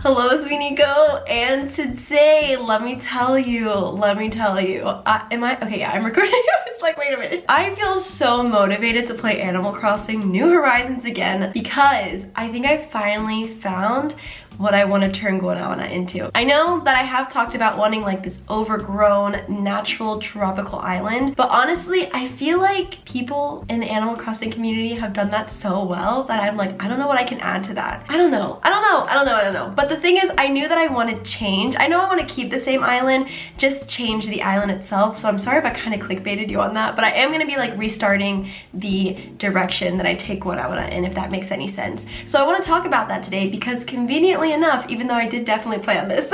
Hello, it's me, Nico, and today, let me tell you, I'm recording. I was like, wait a minute. I feel so motivated to play Animal Crossing New Horizons again because I think I finally found what I want to turn Guanajuana into. I know that I have talked about wanting like this overgrown, natural, tropical island, but honestly, I feel like people in the Animal Crossing community have done that so well that I'm like, I don't know what I can add to that. I don't know. But the thing is, I knew that I wanted change. I know I want to keep the same island, just change the island itself. So I'm sorry if I kind of clickbaited you on that, but I am going to be like restarting the direction that I take Guanajuana in, if that makes any sense. So I want to talk about that today because conveniently enough, even though I did definitely plan this,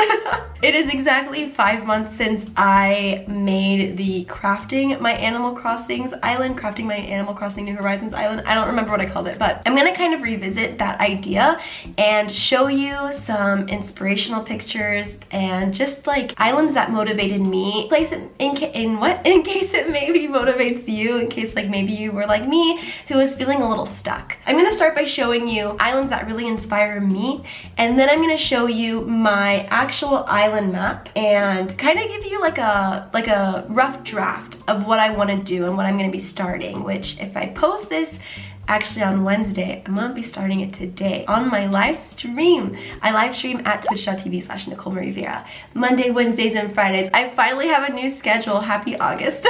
it is exactly 5 months since I made the crafting my Animal Crossing New Horizons island. I don't remember what I called it, but I'm gonna kind of revisit that idea and show you some inspirational pictures and just like islands that motivated me. Place it in case it maybe motivates you, in case like maybe you were like me who was feeling a little stuck. I'm gonna start by showing you islands that really inspire me, and then I'm gonna show you my actual island map and kind of give you like a rough draft of what I want to do and what I'm gonna be starting, which if I post this actually on Wednesday, I'm gonna be starting it today on my live stream. I live stream at twitch.tv/NicoleMarieViera. Monday, Wednesdays, and Fridays. I finally have a new schedule. Happy August.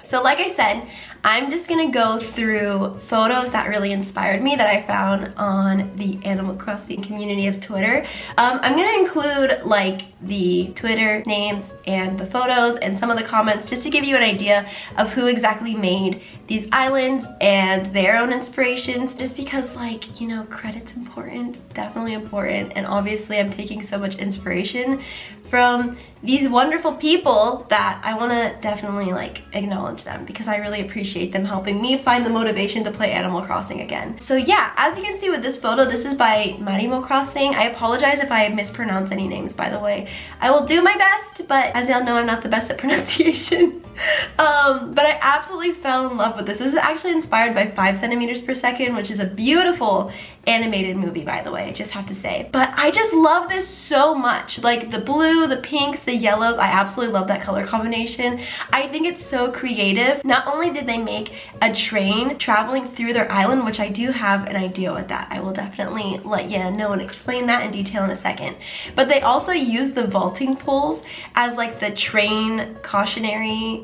So like I said, I'm just gonna go through photos that really inspired me that I found on the Animal Crossing community of Twitter. I'm gonna include like the Twitter names and the photos and some of the comments just to give you an idea of who exactly made these islands and their own inspirations, just because like, you know, credit's important, definitely important, and obviously I'm taking so much inspiration from these wonderful people that I want to definitely like acknowledge them because I really appreciate them helping me find the motivation to play Animal Crossing again. So yeah, as you can see with this photo, this is by marimocrossing. I apologize if I mispronounce any names, by the way. I will do my best, but as y'all know, I'm not the best at pronunciation. But I absolutely fell in love with this. This is actually inspired by 5 centimeters per second, which is a beautiful animated movie, by the way, I just have to say. But I just love this so much. Like the blue, the pinks, the yellows, I absolutely love that color combination. I think it's so creative. Not only did they make a train traveling through their island, which I do have an idea with that. I will definitely let you know and explain that in detail in a second. But they also use the vaulting poles as like the train cautionary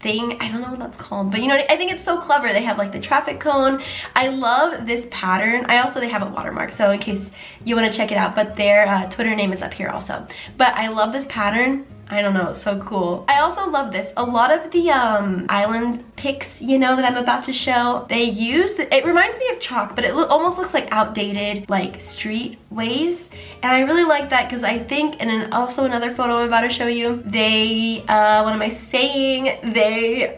thing. I don't know what that's called, but you know, I think it's so clever. They have like the traffic cone. I love this pattern. They have a watermark, so in case you want to check it out, but their Twitter name is up here also. But I love this pattern. I don't know, it's so cool. I also love this. A lot of the island pics, you know, that I'm about to show, they use, it reminds me of chalk, but it almost looks like outdated, like street ways. And I really like that because I think, and then also another photo I'm about to show you, they, what am I saying? They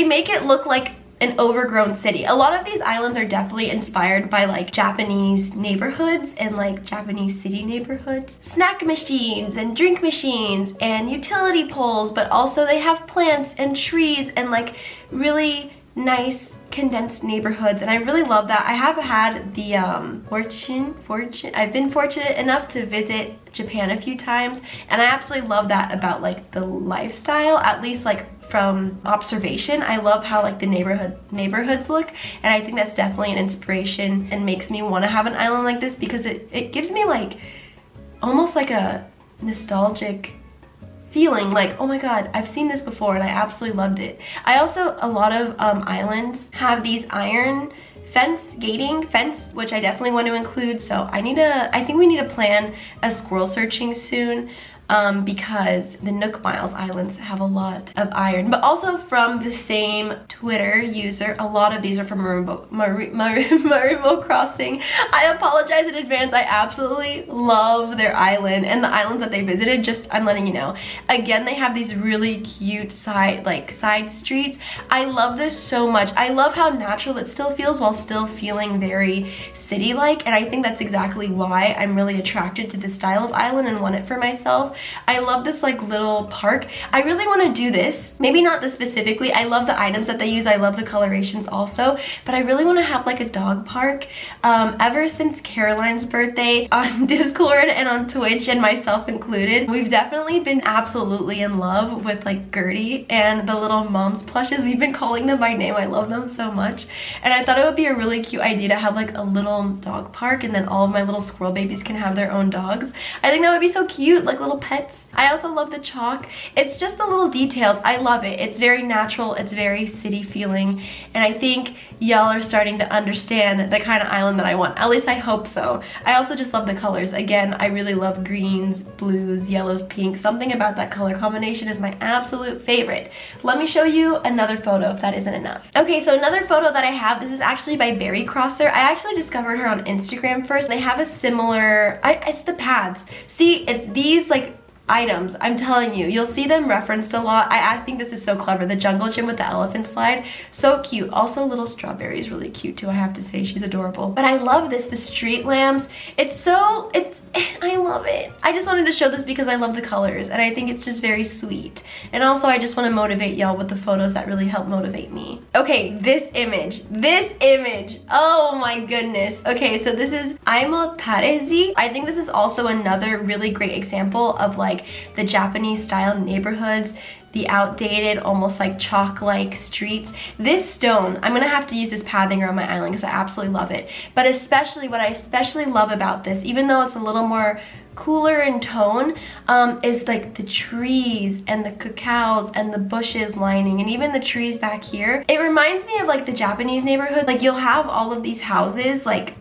make it look like an overgrown city. A lot of these islands are definitely inspired by like Japanese neighborhoods and like Japanese city neighborhoods. Snack machines and drink machines and utility poles, but also they have plants and trees and like really nice condensed neighborhoods, and I really love that. I have had the I've been fortunate enough to visit Japan a few times, and I absolutely love that about like the lifestyle, at least like from observation. I love how like the neighborhoods look, and I think that's definitely an inspiration and makes me want to have an island like this because it gives me like almost like a nostalgic feeling, like, oh my god, I've seen this before and I absolutely loved it. I also, a lot of islands have these iron gating fence, which I definitely want to include, so I think we need to plan a squirrel searching soon. Because the Nook Miles Islands have a lot of iron, but also from the same Twitter user. A lot of these are from marimocrossing. I apologize in advance. I absolutely love their island and the islands that they visited. Just, I'm letting you know. Again, they have these really cute side streets. I love this so much. I love how natural it still feels while still feeling very city-like, and I think that's exactly why I'm really attracted to this style of island and want it for myself. I love this like little park. I really want to do this. Maybe not this specifically. I love the items that they use. I love the colorations also, but I really want to have like a dog park. Ever since Caroline's birthday on Discord and on Twitch, and myself included, we've definitely been absolutely in love with like Gertie and the little mom's plushes. We've been calling them by name. I love them so much. And I thought it would be a really cute idea to have like a little dog park, and then all of my little squirrel babies can have their own dogs. I think that would be so cute, like little pets. I also love the chalk. It's just the little details. I love it. It's very natural. It's very city feeling. And I think y'all are starting to understand the kind of island that I want. At least I hope so. I also just love the colors. Again, I really love greens, blues, yellows, pinks. Something about that color combination is my absolute favorite. Let me show you another photo if that isn't enough. Okay, so another photo that I have, this is actually by berrycrosser. I actually discovered her on Instagram first. They have a similar, it's the pads. See, it's these like items. I'm telling you, you'll see them referenced a lot. I think this is so clever. The jungle gym with the elephant slide, so cute. Also, little strawberry is really cute too, I have to say. She's adorable. But I love this, the street lamps. I love it. I just wanted to show this because I love the colors, and I think it's just very sweet. And also, I just want to motivate y'all with the photos that really help motivate me. Okay, this image. Oh my goodness. Okay, so this is imotarez. I think this is also another really great example of like the Japanese style neighborhoods, the outdated, almost like chalk-like streets. This stone, I'm gonna have to use this pathing around my island because I absolutely love it. But especially, what I especially love about this, even though it's a little more cooler in tone, is like the trees and the cacaos and the bushes lining, and even the trees back here. It reminds me of like the Japanese neighborhood. Like you'll have all of these houses like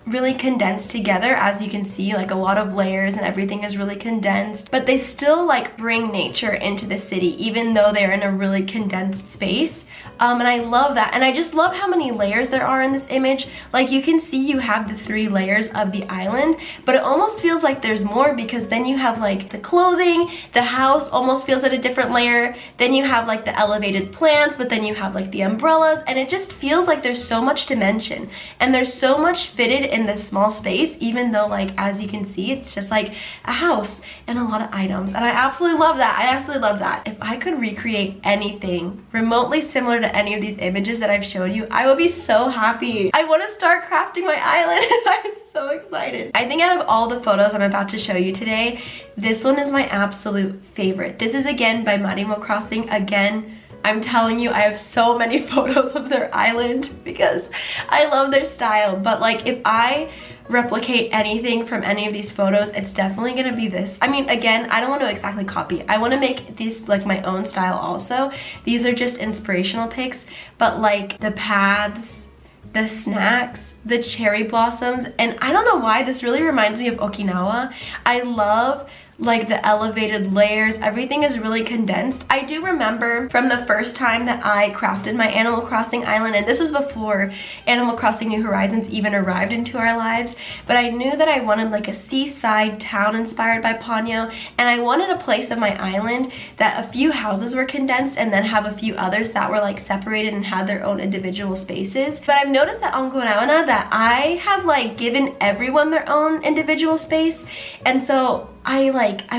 really condensed together, as you can see, like a lot of layers and everything is really condensed, but they still like bring nature into the city even though they're in a really condensed space. And I love that, and I just love how many layers there are in this image. Like you can see you have the 3 layers of the island, but it almost feels like there's more, because then you have like the clothing, the house almost feels at a different layer, then you have like the elevated plants, but then you have like the umbrellas, and it just feels like there's so much dimension and there's so much fitted in this small space, even though like as you can see it's just like a house and a lot of items. And I absolutely love that. I absolutely love that. If I could recreate anything remotely similar to any of these images that I've showed you, I will be so happy. I want to start crafting my island. I'm so excited. I think out of all the photos I'm about to show you today, this one is my absolute favorite. This is again by Marimocrossing. Again, I'm telling you, I have so many photos of their island because I love their style. But like if I replicate anything from any of these photos, it's definitely gonna be this. I mean, again, I don't want to exactly copy. I want to make this like my own style also. These are just inspirational pics, but like the paths, the snacks, the cherry blossoms, and I don't know why this really reminds me of Okinawa. I love like the elevated layers. Everything is really condensed. I do remember from the first time that I crafted my Animal Crossing island, and this was before Animal Crossing New Horizons even arrived into our lives, but I knew that I wanted like a seaside town inspired by Ponyo, and I wanted a place of my island that a few houses were condensed and then have a few others that were like separated and had their own individual spaces. But I've noticed that on Guanajuana that I have like given everyone their own individual space, and so I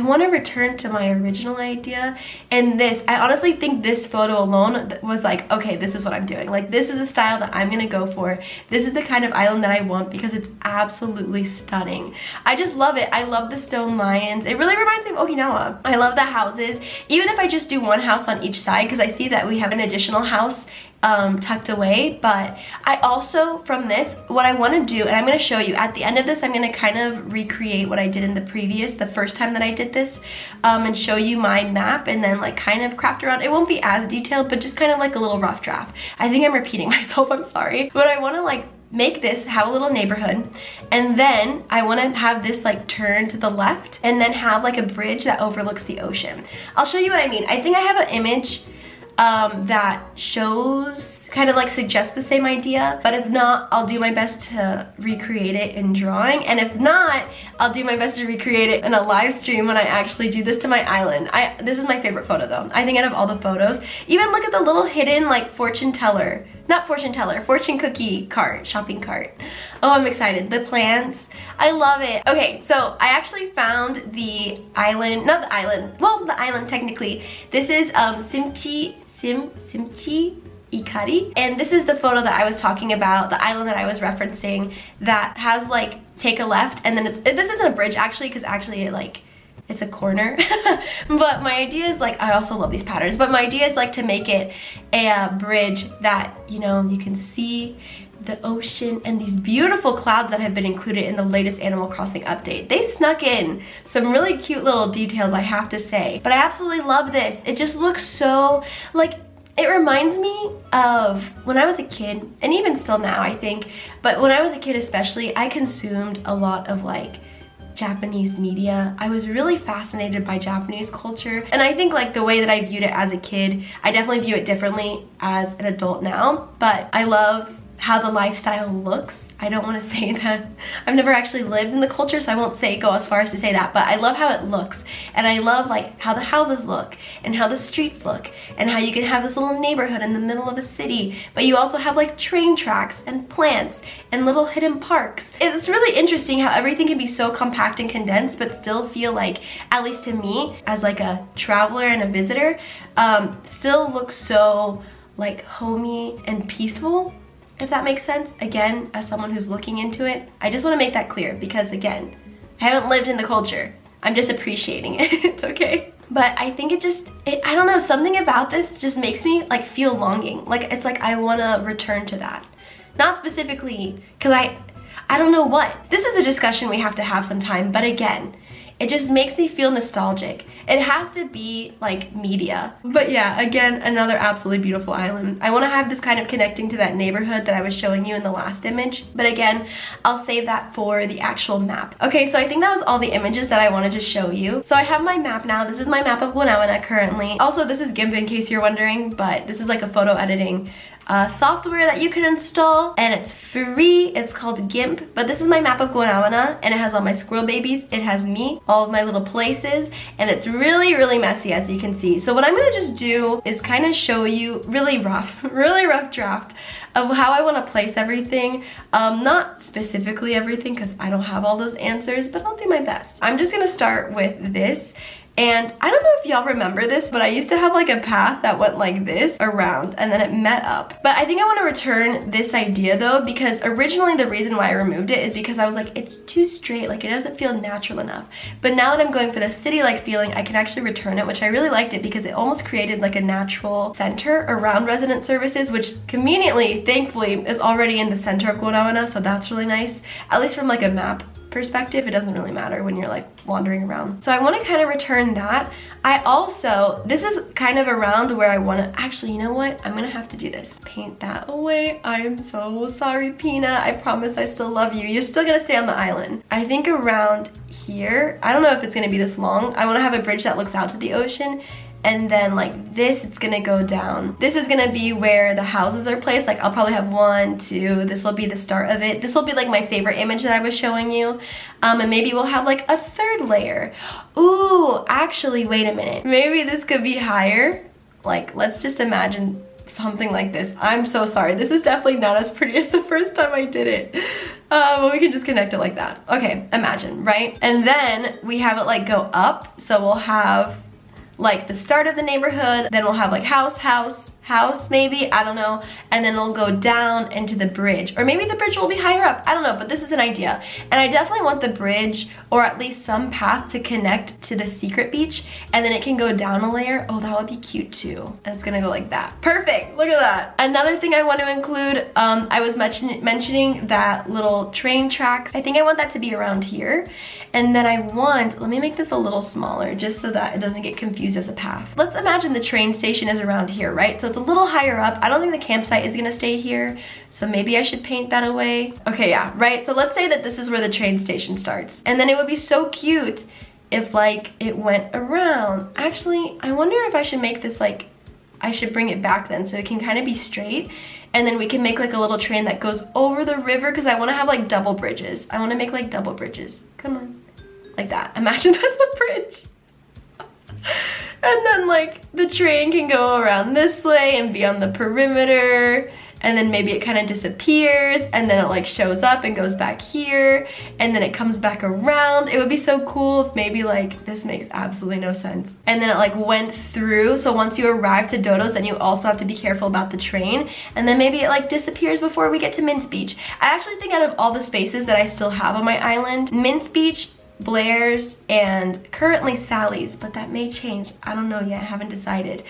want to return to my original idea. And this, I honestly think this photo alone was like, okay, this is what I'm doing. Like this is the style that I'm gonna go for. This is the kind of island that I want because it's absolutely stunning. I just love it. I love the stone lions. It really reminds me of Okinawa. I love the houses. Even if I just do one house on each side, because I see that we have an additional house tucked away. But I also, from this, what I want to do, and I'm going to show you at the end of this, I'm going to kind of recreate what I did in the first time that I did this, and show you my map, and then like kind of craft around. It won't be as detailed, but just kind of like a little rough draft. I think I'm repeating myself, I'm sorry, but I want to like make this have a little neighborhood, and then I want to have this like turn to the left and then have like a bridge that overlooks the ocean. I'll show you what I mean. I think I have an image that shows, kind of like suggests the same idea, but if not, I'll do my best to recreate it in drawing, and if not, I'll do my best to recreate it in a live stream when I actually do this to my island. This is my favorite photo though. I think out of all the photos, even look at the little hidden like fortune teller not fortune teller, fortune cookie cart, shopping cart. Oh, I'm excited. The plants, I love it. Okay, so I actually found the island, not the island, well, the island technically. This is simchi Ikari, and this is the photo that I was talking about, the island that I was referencing that has like take a left, and then this isn't a bridge actually, because actually it's a corner. But my idea is like, I also love these patterns, but my idea is like to make it a bridge that, you know, you can see the ocean and these beautiful clouds that have been included in the latest Animal Crossing update. They snuck in some really cute little details, I have to say. But I absolutely love this. It just looks so, like, it reminds me of when I was a kid, and even still now I think, but when I was a kid especially, I consumed a lot of like Japanese media. I was really fascinated by Japanese culture, and I think like the way that I viewed it as a kid, I definitely view it differently as an adult now, but I love how the lifestyle looks. I don't want to say that. I've never actually lived in the culture, so I won't go as far as to say that, but I love how it looks. And I love like how the houses look and how the streets look and how you can have this little neighborhood in the middle of a city, but you also have like train tracks and plants and little hidden parks. It's really interesting how everything can be so compact and condensed, but still feel like, at least to me, as like a traveler and a visitor, still looks so like homey and peaceful, if that makes sense. Again, as someone who's looking into it, I just want to make that clear because again, I haven't lived in the culture. I'm just appreciating it, okay? But I think I don't know, something about this just makes me like feel longing. Like it's like I want to return to that. Not specifically, because I don't know what. This is a discussion we have to have sometime, but again, it just makes me feel nostalgic. It has to be like media. But yeah, again, another absolutely beautiful island. I want to have this kind of connecting to that neighborhood that I was showing you in the last image. But again, I'll save that for the actual map. Okay, so I think that was all the images that I wanted to show you. So I have my map now. This is my map of Guanajuana currently. Also, this is GIMP in case you're wondering, but this is like a photo editing software that you can install, and it's free. It's called GIMP, but this is my map of Guanajuana, and it has all my squirrel babies, it has me, all of my little places, and it's really, really messy, as you can see. So what I'm gonna just do is kind of show you really rough draft of how I want to place everything. Not specifically everything, because I don't have all those answers, but I'll do my best. I'm just gonna start with this. And I don't know if y'all remember this, but I used to have like a path that went like this around and then it met up. But I think I want to return this idea though, because originally the reason why I removed it is because I was like, it's too straight, like it doesn't feel natural enough. But now that I'm going for the city-like feeling, I can actually return it, which I really liked it because it almost created like a natural center around resident services, which conveniently, thankfully, is already in the center of Guanajuana, so that's really nice. At least from like a map perspective, it doesn't really matter when you're like wandering around. So I want to kind of return that. This is kind of around where I want to, actually, you know what? I'm gonna have to do this. Paint that away. I am so sorry, Pina. I promise I still love you. You're still gonna stay on the island. I think around here, I don't know if it's gonna be this long. I want to have a bridge that looks out to the ocean, and then like this, it's gonna go down. This is gonna be where the houses are placed. Like I'll probably have 1, 2, this will be the start of it. This will be like my favorite image that I was showing you. And maybe we'll have like a 3rd layer. Ooh, actually, wait a minute. Maybe this could be higher. Like, let's just imagine something like this. I'm so sorry. This is definitely not as pretty as the first time I did it. But we can just connect it like that. Okay, imagine, right? And then we have it like go up. So we'll have like the start of the neighborhood, then we'll have like house maybe, I don't know, and then it'll go down into the bridge, or maybe the bridge will be higher up, I don't know, but this is an idea. And I definitely want the bridge, or at least some path, to connect to the secret beach, and then it can go down a layer. Oh, that would be cute too. And it's gonna go like that. Perfect, look at that. Another thing I want to include, I was mentioning that little train track. I think I want that to be around here. And then let me make this a little smaller just so that it doesn't get confused as a path. Let's imagine the train station is around here, right? So it's a little higher up. I don't think the campsite is gonna stay here, so maybe I should paint that away. Okay, yeah, right? So let's say that this is where the train station starts. And then it would be so cute if like it went around. Actually, I wonder if I should make this like, I should bring it back then so it can kind of be straight. And then we can make like a little train that goes over the river, because I want to have like double bridges. I want to make like double bridges. Come on. Like that. Imagine that's the bridge. And then like the train can go around this way and be on the perimeter. and then maybe it kind of disappears, and then it like shows up and goes back here, and then it comes back around. It would be so cool if maybe like, this makes absolutely no sense, and then it like went through. So once you arrive to Dodo's, then you also have to be careful about the train, and then maybe it like disappears before we get to Mince Beach. I actually think out of all the spaces that I still have on my island, Mince Beach, Blair's, and currently Sally's, but that may change. I don't know yet, I haven't decided.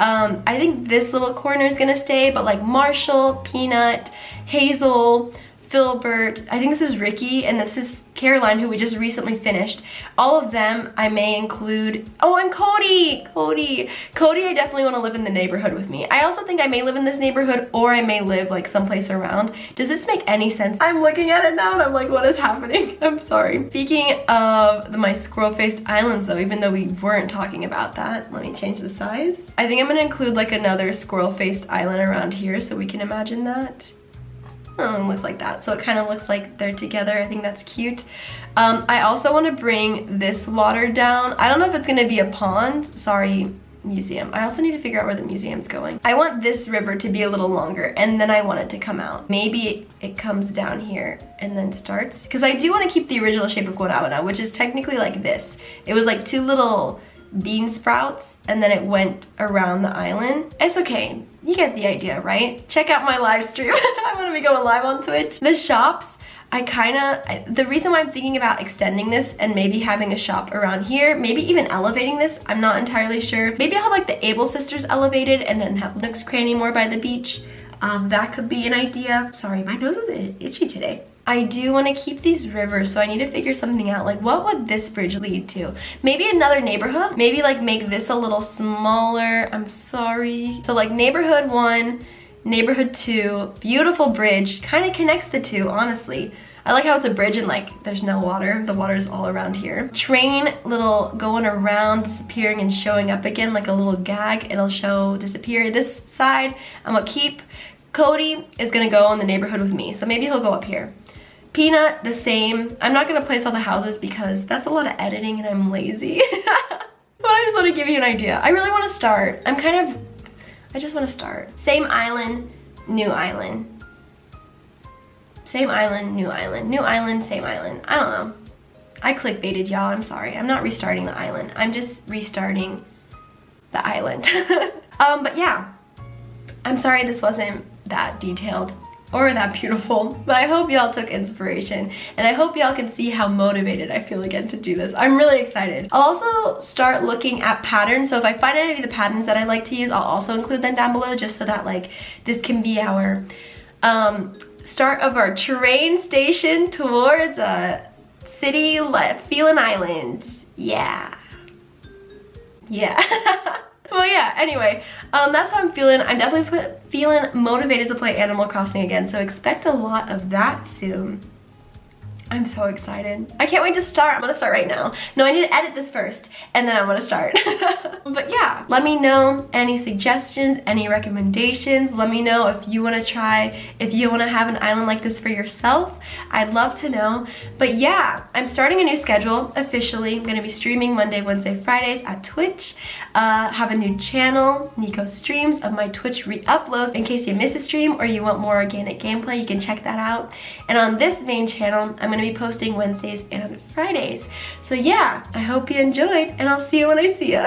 I think this little corner is gonna stay, but like Marshall, Peanut, Hazel, Filbert, I think this is Ricky, and this is Caroline, who we just recently finished. All of them I may include. Oh, and Cody, I definitely want to live in the neighborhood with me. I also think I may live in this neighborhood, or I may live like someplace around. Does this make any sense? I'm looking at it now and I'm like, what is happening? I'm sorry. Speaking of my squirrel-faced islands though, even though we weren't talking about that, let me change the size. I think I'm gonna include like another squirrel-faced island around here so we can imagine that. Looks like that. So it kind of looks like they're together. I think that's cute. I also want to bring this water down. I don't know if it's going to be a pond. Sorry, museum. I also need to figure out where the museum's going. I want this river to be a little longer, and then I want it to come out. Maybe it comes down here and then starts. Because I do want to keep the original shape of Guanabana, which is technically like this. It was like two little bean sprouts, and then it went around the island. It's okay. You get the idea, right? Check out my live stream. I'm gonna be going live on Twitch. The shops, the reason why I'm thinking about extending this and maybe having a shop around here, maybe even elevating this, I'm not entirely sure. Maybe I'll have like the Able Sisters elevated and then have Nook's Cranny more by the beach. That could be an idea. Sorry, my nose is itchy today. I do want to keep these rivers, so I need to figure something out. Like, what would this bridge lead to? Maybe another neighborhood? Maybe like make this a little smaller. I'm sorry. So like neighborhood 1, neighborhood 2, beautiful bridge. Kind of connects the two, honestly. I like how it's a bridge and like there's no water. The water's all around here. Train, little going around, disappearing and showing up again like a little gag. It'll show, disappear. This side, I'm gonna keep. Cody is gonna go in the neighborhood with me, so maybe he'll go up here. Peanut, the same. I'm not gonna place all the houses because that's a lot of editing and I'm lazy. But I just want to give you an idea. I really want to start. I just want to start. Same island, new island. Same island, new island. New island, same island. I don't know. I clickbaited y'all, I'm sorry. I'm not restarting the island. I'm just restarting the island. But yeah, I'm sorry this wasn't that detailed or that beautiful, but I hope y'all took inspiration, and I hope y'all can see how motivated I feel again to do this. I'm really excited. I'll also start looking at patterns, so if I find any of the patterns that I like to use, I'll also include them down below, just so that like this can be our start of our train station towards a city feeling island. Yeah. Well, yeah, anyway, that's how I'm feeling. I'm definitely feeling motivated to play Animal Crossing again, so expect a lot of that soon. I'm so excited. I can't wait to start. I'm gonna start right now. No, I need to edit this first, and then I'm gonna start. But yeah, let me know any suggestions, any recommendations. Let me know if you wanna try, if you wanna have an island like this for yourself. I'd love to know. But yeah, I'm starting a new schedule officially. I'm gonna be streaming Monday, Wednesday, Fridays at Twitch. Have a new channel, Nico Streams, of my Twitch re-uploads. In case you miss a stream or you want more organic gameplay, you can check that out. And on this main channel, I'm gonna be posting Wednesdays and Fridays. So yeah, I hope you enjoyed, and I'll see you when I see you.